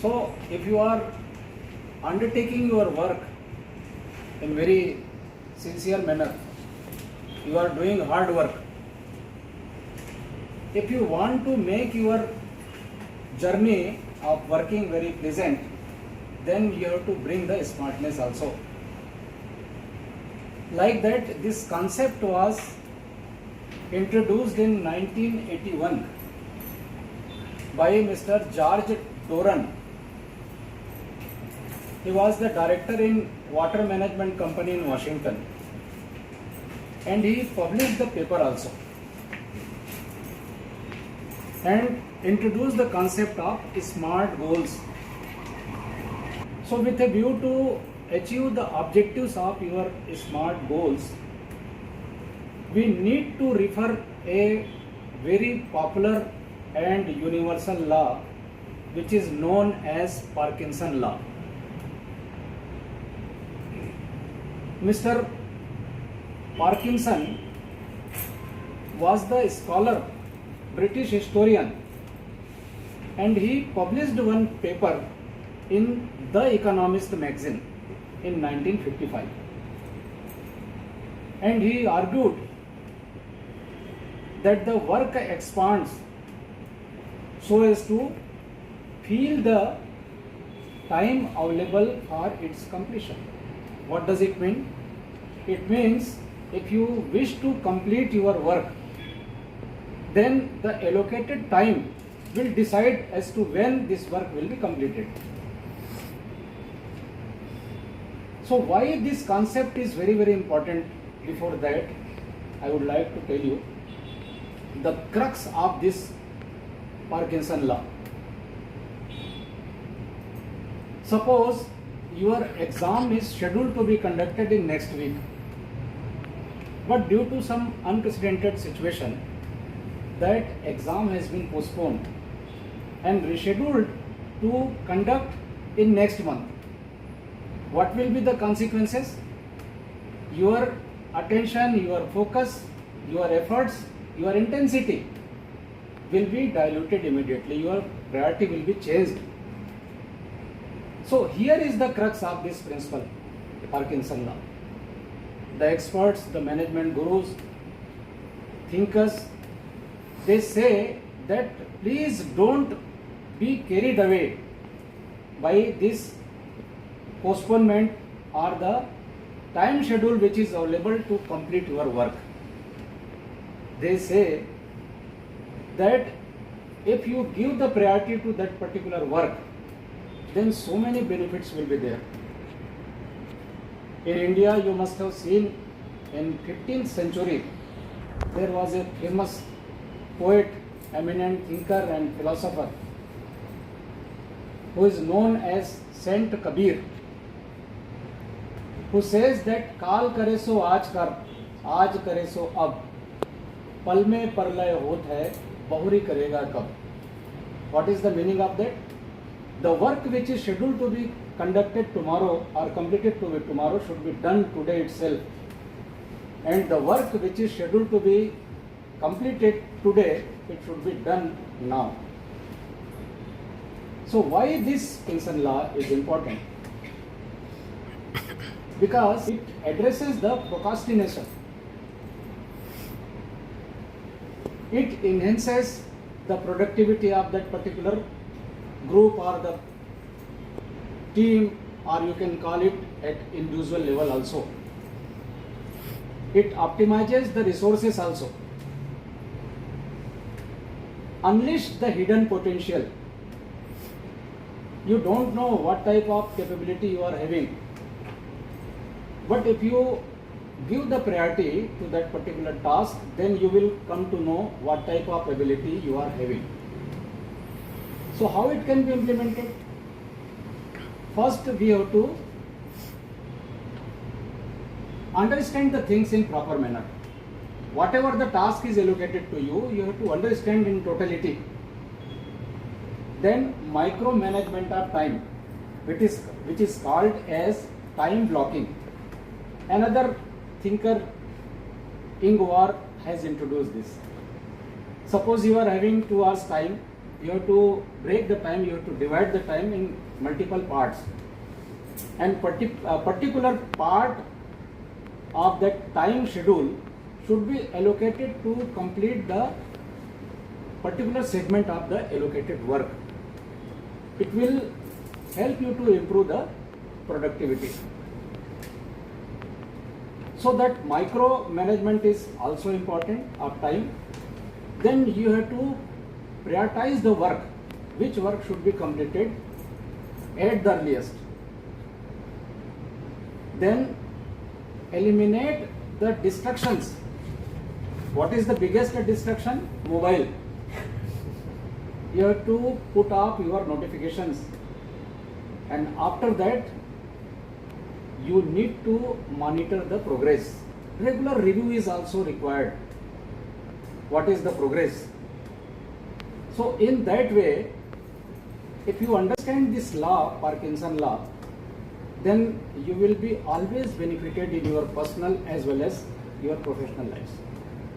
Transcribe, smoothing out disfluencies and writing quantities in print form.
So if you are undertaking your work in very sincere manner, you are doing hard work. If you want to make your journey of working very pleasant, then you have to bring the smartness also. Like that, this concept was introduced in 1981 by Mr. George Doran. He was the director in water management company in Washington, and he published the paper also and introduced the concept of smart goals. So with a view to achieve the objectives of your smart goals, we need to refer a very popular and universal law which is known as Parkinson law. Mr. Parkinson was the scholar, British historian, and he published one paper in The Economist magazine in 1955, and he argued that the work expands so as to fill the time available for its completion. What does it mean? It means if you wish to complete your work, then the allocated time will decide as to when this work will be completed. So why this concept is very, very important? Before that, I would like to tell you the crux of this Parkinson law. Suppose your exam is scheduled to be conducted in next week, but due to some unprecedented situation, that exam has been postponed and rescheduled to conduct in next month. What will be the consequences? Your attention, your focus, your efforts, your intensity will be diluted immediately. Your priority will be changed. So here is the crux of this principle, Parkinson law. The experts, the management gurus, thinkers, they say that please don't be carried away by this postponement or the time schedule which is available to complete your work. They say that if you give the priority to that particular work, then so many benefits will be there. In India, you must have seen in 15th century, there was a famous poet, eminent thinker and philosopher who is known as Saint Kabir, who says that काल करे सो आज कर, आज करे सो अब, पल में प्रलय होत है, बहुरी करेगा कब. What is the meaning of that? The work which is scheduled to be conducted tomorrow or completed tomorrow should be done today itself, and the work which is scheduled to be completed today, it should be done now. So why this Parkinson law is important? Because it addresses the procrastination. It enhances the productivity of that particular group or the team, or you can call it at individual level also. It optimizes the resources also. Unleash the hidden potential. You don't know what type of capability you are having, but if you give the priority to that particular task, then you will come to know what type of ability you are having. So how it can be implemented? First, we have to understand the things in proper manner. Whatever the task is allocated to you, you have to understand in totality. Then micromanagement of time, which is called as time blocking. Another thinker, Ingvar, has introduced this. Suppose you are having 2 hours time you have to break the time, you have to divide the time in multiple parts, and particular part of that time schedule should be allocated to complete the particular segment of the allocated work. It will help you to improve the productivity. So that micro management is also important of time. Then you have to prioritize the work, which work should be completed at the earliest. Then eliminate the distractions. What is the biggest distraction? Mobile. You have to put off your notifications, and after that you need to monitor the progress. Regular review is also required. What is the progress? So in that way, if you understand this law, Parkinson law, then you will be always benefited in your personal as well as your professional lives.